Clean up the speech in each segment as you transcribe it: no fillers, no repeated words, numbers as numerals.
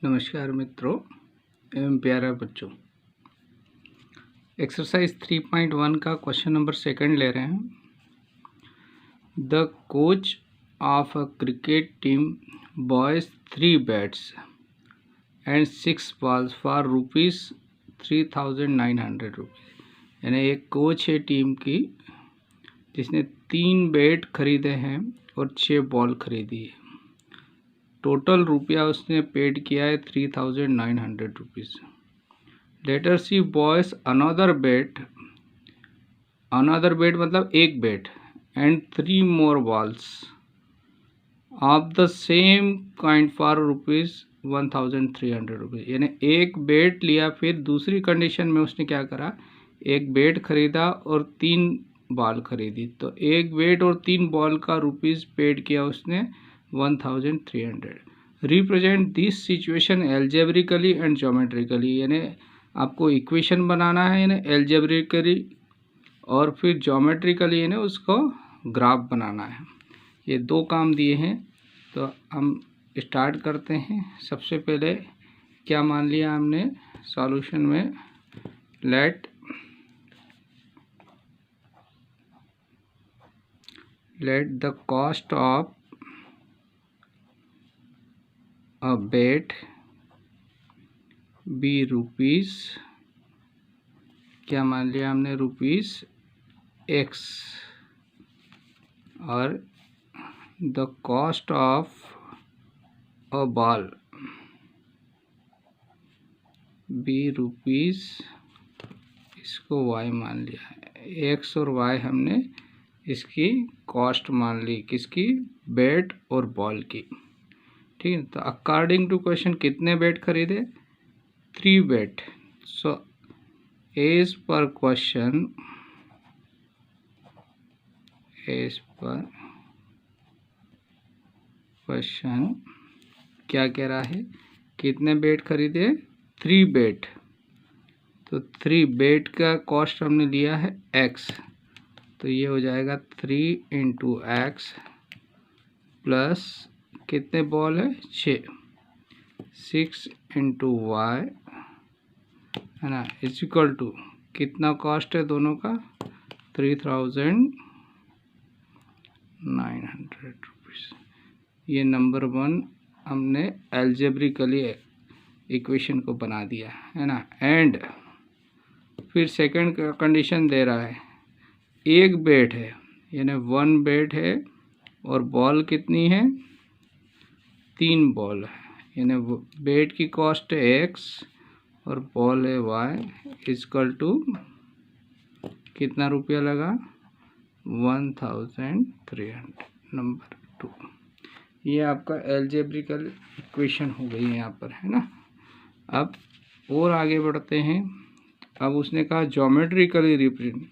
नमस्कार मित्रों एवं प्यारा बच्चों। एक्सरसाइज 3.1 का क्वेश्चन नंबर सेकंड ले रहे हैं। The coach of a cricket team boys 3 bats and 6 balls for ₹3,900 rupees. यानी एक कोच है टीम की जिसने 3 बैट खरीदे हैं और 6 बॉल खरीदी है। टोटल रुपया उसने पेड किया है 3,900 rupees. Later C buys another bet मतलब एक bet and 3 more balls of the same kind for ₹1,300 rupees. यानी एक बेट लिया, फिर दूसरी कंडीशन में उसने क्या करा, एक बेट खरीदा और 3 बॉल खरीदी। तो एक बेट और 3 बॉल का रुपीज़ पेड किया उसने 1,300। Represent this situation algebraically and geometrically. यानी आपको इक्वेशन बनाना है, यानी एल्जेब्रिकली और फिर ज्योमेट्रिकली यानी उसको ग्राफ बनाना है। ये 2 काम दिए हैं, तो हम स्टार्ट करते हैं। सबसे पहले क्या मान लिया हमने सॉल्यूशन में, let the cost of a bat be rupees, क्या मान लिया हमने, ₹X, और the cost of a ball be rupees, इसको Y मान लिया है। X और Y हमने इसकी कॉस्ट मान ली, किसकी, बैट और बॉल की। ठीक है, तो अकॉर्डिंग टू क्वेश्चन कितने बैट खरीदे, 3 bat. So as per question क्या कह रहा है, कितने बैट खरीदे, 3 बैट। तो 3 बैट का कॉस्ट हमने लिया है X, तो ये हो जाएगा 3 × X प्लस कितने बॉल है, 6 × Y है ना, इज इक्वल टू कितना कॉस्ट है दोनों का, 3,900 रुपीज़। ये नंबर 1 हमने एल्जेब्रिकली इक्वेशन को बना दिया है ना। एंड फिर सेकंड कंडीशन दे रहा है, एक बैट है यानी 1 बैट है और बॉल कितनी है, 3 बॉल है, यानी बैट की कॉस्ट है X और बॉल है Y, इक्वल टू कितना रुपया लगा, 1,300। नंबर 2, ये आपका एल्जेब्रिकल इक्वेशन हो गई है यहाँ पर, है ना। अब और आगे बढ़ते हैं। अब उसने कहा ज्योमेट्रिकली रिप्रेजेंट,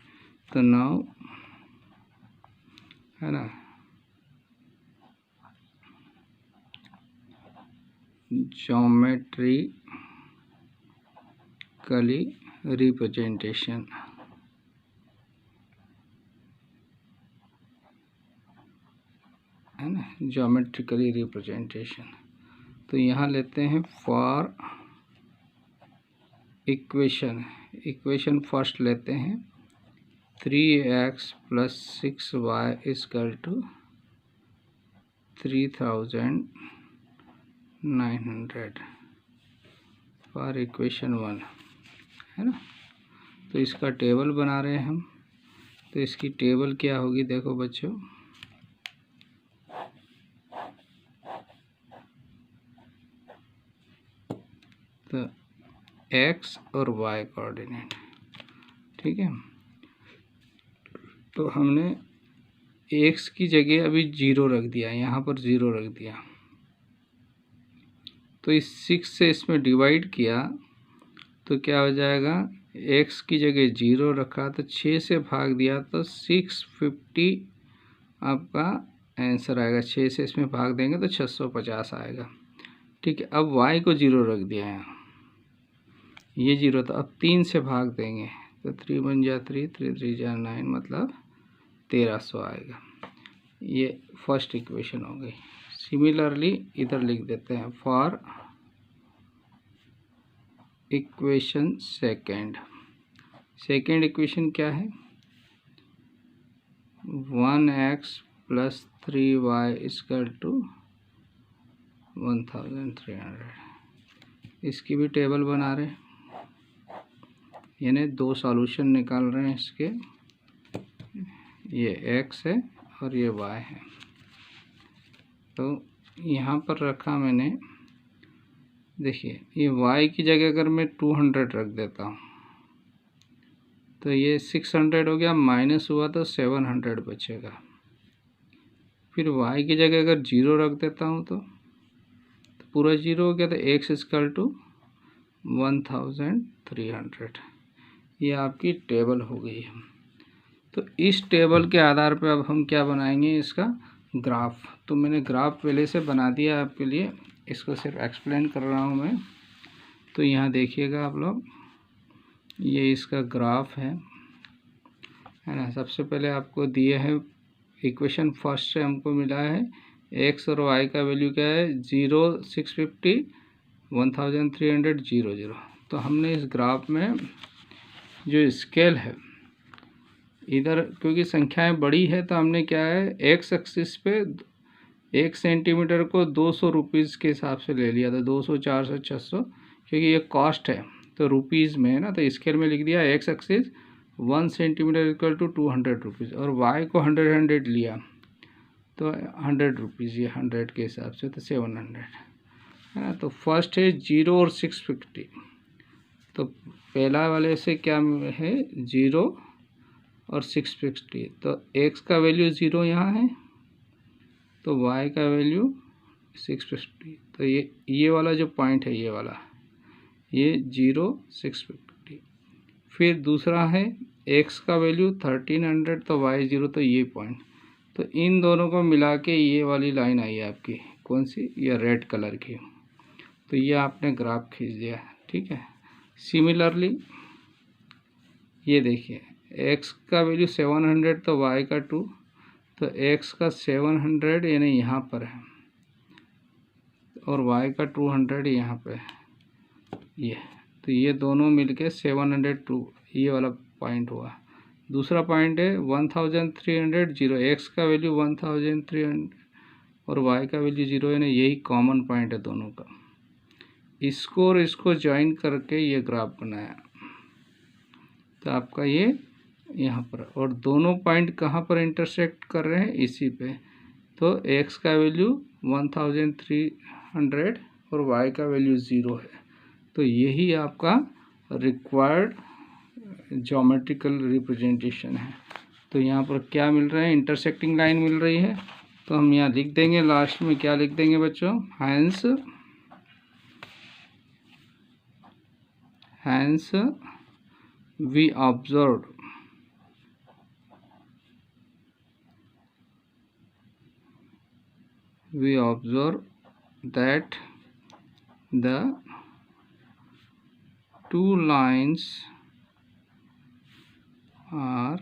तो नाउ है ना, ज्योमेट्रिकली रिप्रेजेंटेशन, है ना, ज्योमेट्रिकली रिप्रेजेंटेशन। तो यहाँ लेते हैं फॉर इक्वेशन फर्स्ट लेते हैं, 3x + 6y = 3,900 फॉर इक्वेशन 1, है ना। तो इसका टेबल बना रहे हैं हम। तो इसकी टेबल क्या होगी, देखो बच्चों, तो X और Y कोऑर्डिनेट, ठीक है। तो हमने X की जगह अभी 0 रख दिया, यहाँ पर 0 रख दिया। तो इस 6 से इसमें डिवाइड किया तो क्या हो जाएगा, X की जगह 0 रखा तो 6 से भाग दिया तो 650 आपका आंसर आएगा। 6 से इसमें भाग देंगे तो 650 आएगा। ठीक है, अब Y को 0 रख दिया है, ये 0 था, अब 3 से भाग देंगे तो 3 × 3, 3 × 3 = 9, मतलब 1300 आएगा। ये फर्स्ट इक्वेशन हो गई। सिमिलरली इधर लिख देते हैं, फॉर इक्वेशन सेकेंड इक्वेशन क्या है, 1x + 3y = 1300। इसकी भी टेबल बना रहे हैं, यानी दो सॉल्यूशन निकाल रहे हैं इसके, ये x है और ये y है। तो यहाँ पर रखा मैंने, देखिए ये y की जगह अगर मैं 200 रख देता हूँ तो ये 600 हो गया, माइनस हुआ तो 700 बचेगा। फिर y की जगह अगर 0 रख देता हूँ तो पूरा 0 हो गया, तो x = 1300। ये आपकी टेबल हो गई है। तो इस टेबल के आधार पर अब हम क्या बनाएंगे, इसका ग्राफ। तो मैंने ग्राफ पहले से बना दिया आपके लिए, इसको सिर्फ एक्सप्लेन कर रहा हूँ मैं। तो यहाँ देखिएगा आप लोग, ये इसका ग्राफ है ना। सबसे पहले आपको दिए है इक्वेशन फर्स्ट से हमको मिला है x और y का वैल्यू क्या है, 0, 650, 1300, 00। तो हमने इस ग्राफ में जो स्केल है इधर, क्योंकि संख्याएं बड़ी है तो हमने क्या है, एक्स एक्सिस पे 1 सेंटीमीटर को 200 रुपीज़ के हिसाब से ले लिया था, 200, 400, 600, क्योंकि ये कॉस्ट है तो रुपीज़ में है ना। तो स्केल में लिख दिया एक्स एक्सिस 1 सेंटीमीटर = 200 रुपीज़, और वाई को 100 लिया तो 100 रुपीज़, ये 100 के हिसाब से तो 700 है ना। तो फर्स्ट है 0 और 650। तो पहला वाले से क्या है, 0 और 650। तो x का वैल्यू 0 यहाँ है, तो y का वैल्यू 650। तो ये वाला जो पॉइंट है, ये वाला, ये 0, 650। फिर दूसरा है x का वैल्यू 1300, तो y 0, तो ये पॉइंट। तो इन दोनों को मिला के ये वाली लाइन आई है आपकी, कौन सी, ये रेड कलर की। तो ये आपने ग्राफ खींच दिया, ठीक है। सिमिलरली ये देखिए, x का वैल्यू 700, तो y का 2, तो x का 700 यानी यहाँ पर है, और y का 200 यहाँ पे है, ये। तो ये दोनों मिलके 702 ये वाला पॉइंट हुआ। दूसरा पॉइंट है 1300, 0, x का वैल्यू 1300 और y का वैल्यू 0, यानी यही कॉमन पॉइंट है दोनों का। इसको और इसको ज्वाइन करके ये ग्राफ बनाया, तो आपका ये यहाँ पर, और दोनों पॉइंट कहाँ पर इंटरसेक्ट कर रहे हैं, इसी पे। तो x का वैल्यू 1300 और y का वैल्यू 0 है। तो यही आपका रिक्वायर्ड ज्योमेट्रिकल रिप्रेजेंटेशन है। तो यहाँ पर क्या मिल रहा है, इंटरसेक्टिंग लाइन मिल रही है। तो हम यहाँ लिख देंगे, लास्ट में क्या लिख देंगे बच्चों, hence we observed that the two lines are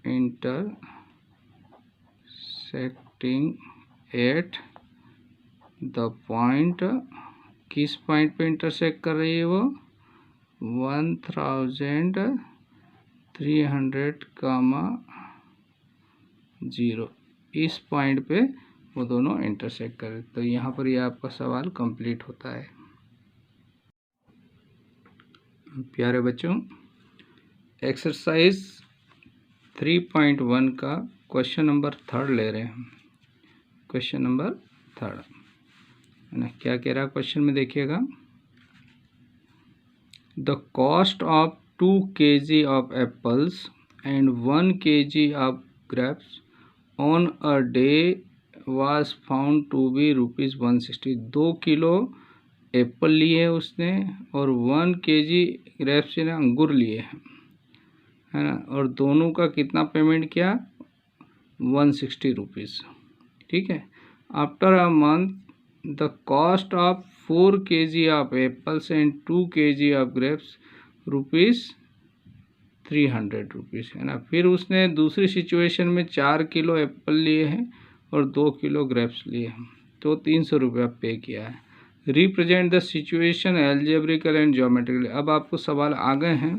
intersecting at the point, किस पॉइंट पे इंटरसेक्ट कर रही है वो, 1300, 0, इस पॉइंट पे वो दोनों इंटरसेक्ट करें। तो यहाँ पर ये आपका सवाल कंप्लीट होता है। प्यारे बच्चों, एक्सरसाइज 3.1 का क्वेश्चन नंबर 3 ले रहे हैं। क्वेश्चन नंबर 3 है ना, क्या कह रहा है क्वेश्चन में, देखिएगा। The cost of 2 kg of apples and 1 kg of grapes on a day was found to be ₹160। 2 kilo Apple लिए उसने और 1 kg ग्रेप्स ने अंगूर लिए हैं, है ना, और दोनों का कितना पेमेंट किया, 160 रुपीज़, ठीक है। After a month the cost of 4 kg of apples and 2 kg of grapes ₹300, है ना। फिर उसने दूसरी सिचुएशन में 4 किलो एप्पल लिए हैं और 2 किलो ग्रेप्स लिए हैं, तो 300 रुपया पे किया है। Represent the situation algebraical and geometrical. अब आपको सवाल आ गए हैं,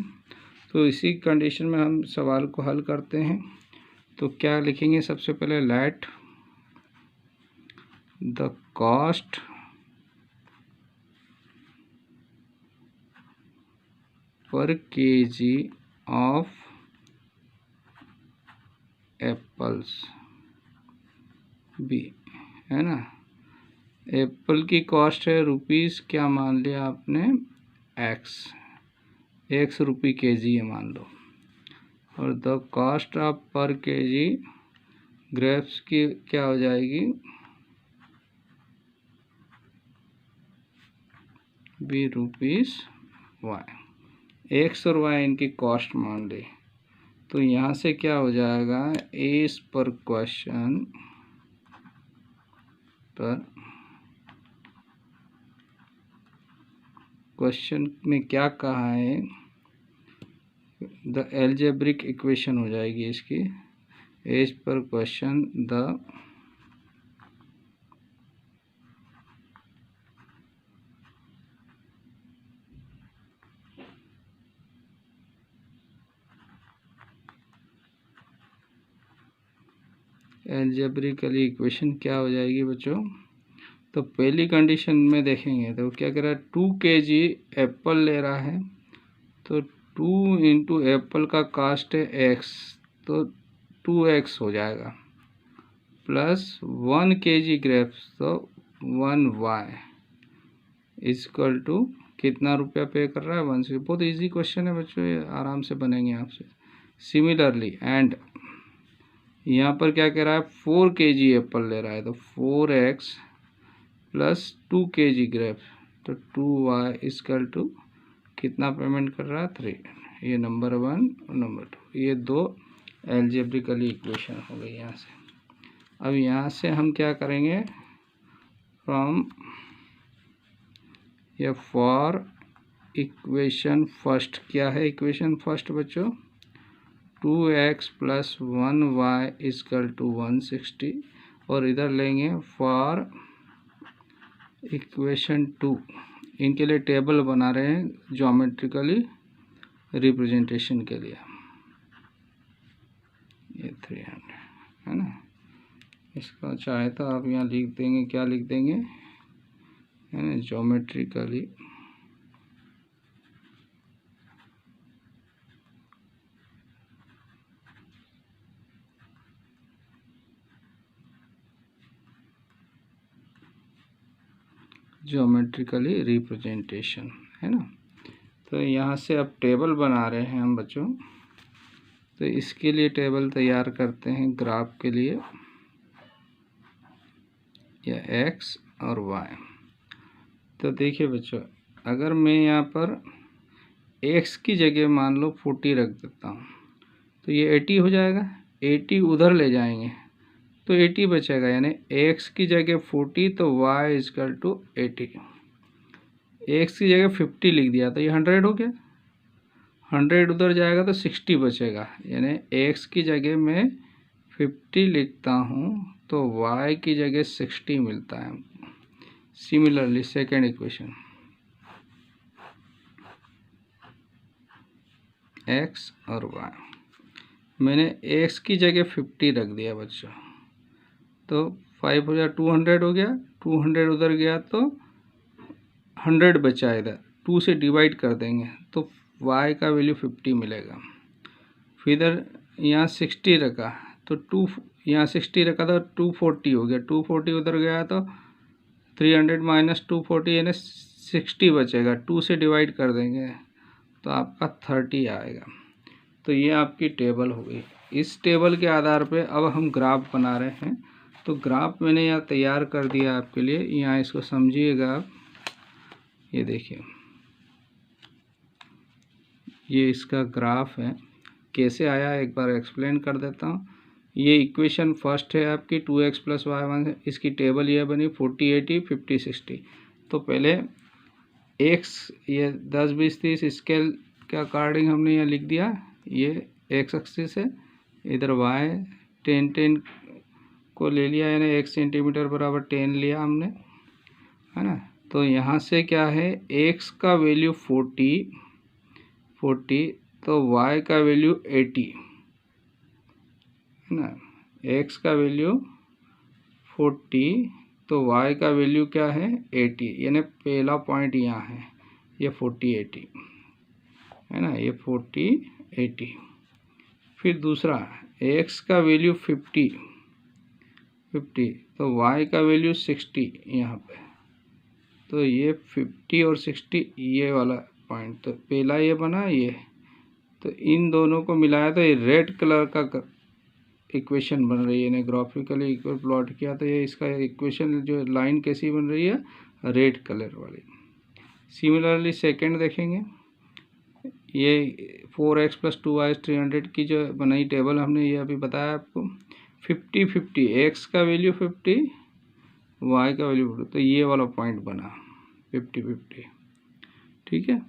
तो इसी कंडीशन में हम सवाल को हल करते हैं। तो क्या लिखेंगे? सबसे पहले let the cost per KG of apples be, है ना। एप्पल की कॉस्ट है रुपीस, क्या मान लिया आपने? एक्स रुपये केजी है मान लो। और the cost of per KG grapes की क्या हो जाएगी? Be rupees Y. एक्स और वाई इनकी कॉस्ट मान ली। तो यहाँ से क्या हो जाएगा? एज पर क्वेश्चन पर क्वेश्चन में क्या कहा है? द एल्जेब्रिक इक्वेशन हो जाएगी इसकी। As per question the algebraically equation क्या हो जाएगी बच्चों? तो पहली कंडीशन में देखेंगे तो क्या कह रहा है? 2 kg एप्पल ले रहा है, तो 2 इंटू एप्पल का कास्ट है एक्स, तो 2x हो जाएगा, प्लस 1 kg ग्रेप्स तो 1y इजकल टू कितना रुपया पे कर रहा है? 160। बहुत इजी क्वेश्चन है बच्चों, ये आराम से बनेंगे आपसे। सिमिलरली एंड यहाँ पर क्या कह रहा है? 4 kg एप्पल ले रहा है, तो 4x प्लस 2 kg ग्रेप्स, तो 2y इजकल टू कितना पेमेंट कर रहा है? 3। ये नंबर 1 और नंबर 2, ये दो एल्जेब्रिकली इक्वेशन हो गई यहाँ से। अब यहाँ से हम क्या करेंगे? फ्रॉम या फॉर इक्वेशन फर्स्ट, क्या है इक्वेशन फर्स्ट बच्चों? 2x plus 1y is equal to 160। और इधर लेंगे फॉर इक्वेशन 2। इनके लिए टेबल बना रहे हैं ज्योमेट्रिकली रिप्रेजेंटेशन के लिए। ये 300 है ना। इसका चाहे तो आप यहाँ लिख देंगे, क्या लिख देंगे? है ना, ज्योमेट्रिकली रिप्रेजेंटेशन, है ना। तो यहाँ से अब टेबल बना रहे हैं हम बच्चों। तो इसके लिए टेबल तैयार करते हैं ग्राफ के लिए, या एक्स और वाई। तो देखिए बच्चों, अगर मैं यहाँ पर एक्स की जगह मान लो 40 रख देता हूँ, तो ये 80 हो जाएगा। 80 उधर ले जाएंगे तो 80 बचेगा, यानी एक्स की जगह 40 तो वाई इजकल टू 80। एक्स की जगह 50 लिख दिया तो ये 100 हो गया। 100 उधर जाएगा तो 60 बचेगा, यानी एक्स की जगह मैं 50 लिखता हूँ तो y की जगह 60 मिलता है। सिमिलरली सेकेंड इक्वेशन, x और y, मैंने x की जगह 50 रख दिया बच्चों, तो 5 हो गया, 200 हो गया। 200 उधर गया तो 100 बचा, इधर 2 से डिवाइड कर देंगे तो y का वैल्यू 50 मिलेगा। फिर इधर यहाँ 60 रखा तो 2, यहाँ 60 रखा तो 240 हो गया। 240 उधर गया तो 300 माइनस 240 यानी 60 बचेगा। 2 से डिवाइड कर देंगे तो आपका 30 आएगा। तो ये आपकी टेबल हो गई। इस टेबल के आधार पे अब हम ग्राफ बना रहे हैं। तो ग्राफ मैंने यहाँ तैयार कर दिया आपके लिए, यहाँ इसको समझिएगा आप। ये देखिए, ये इसका ग्राफ है। कैसे आया एक बार एक्सप्लेन कर देता हूँ। ये इक्वेशन फर्स्ट है आपकी 2x प्लस y1, इसकी टेबल ये बनी 40 80 50 60। तो पहले x ये 10 20 30 स्केल के अकॉर्डिंग हमने यहाँ लिख दिया, ये x एक्सिस है। इधर y 10 10 को ले लिया, यानी 1 सेंटीमीटर बराबर 10 लिया हमने, है ना। तो यहाँ से क्या है, x का वैल्यू 40 तो y का वैल्यू 80 है ना। x का वैल्यू 40 तो y का वैल्यू क्या है 80, यानी पहला पॉइंट यहाँ है ये 40-80 है ना, ये 40-80। फिर दूसरा x का वैल्यू 50 तो y का वैल्यू 60 यहाँ पे, तो ये 50 और 60 ये वाला पॉइंट, तो पहला ये बना ये, तो इन दोनों को मिलाया तो ये रेड कलर का इक्वेशन बन रही है, यानी ग्राफिकली इक्वल प्लॉट किया तो ये इसका इक्वेशन जो लाइन कैसी बन रही है, रेड कलर वाली। सिमिलरली सेकंड देखेंगे, ये 4x + 2y 300 की जो बनाई टेबल हमने, ये अभी बताया आपको 50-50, x का वैल्यू 50 y का वैल्यू 50, तो ये वाला पॉइंट बना 50-50, ठीक है।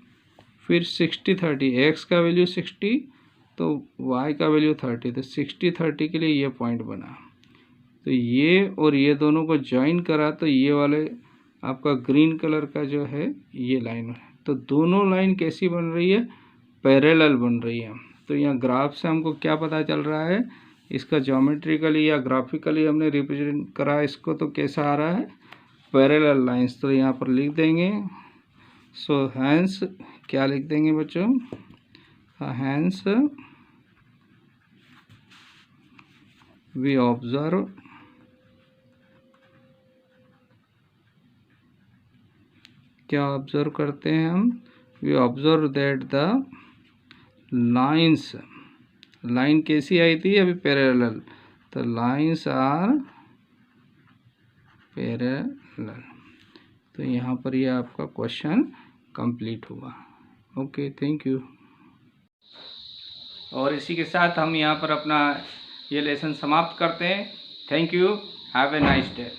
फिर 60-30, x का वैल्यू 60 तो y का वैल्यू 30, तो 60-30 के लिए ये पॉइंट बना। तो ये और ये दोनों को ज्वाइन करा तो ये वाले आपका ग्रीन कलर का जो है ये लाइन है। तो दोनों लाइन कैसी बन रही है, पैरेलल बन रही है। तो यहाँ ग्राफ से हमको क्या पता चल रहा है, इसका ज्योमेट्रिकली या ग्राफिकली हमने रिप्रेजेंट करा इसको, तो कैसा आ रहा है, पैरेलल लाइंस। तो यहाँ पर लिख देंगे, सो हैंस क्या लिख देंगे बच्चों, हैंस वी ऑब्जर्व क्या ऑब्जर्व करते हैं हम, we observe that the lines, line कैसी आई थी अभी, पैरेलल, तो लाइंस आर पैरेलल। तो यहाँ पर ये आपका क्वेश्चन कंप्लीट हुआ। Okay, thank you. और इसी के साथ हम यहाँ पर अपना ये लेसन समाप्त करते हैं। Thank you, have a nice day.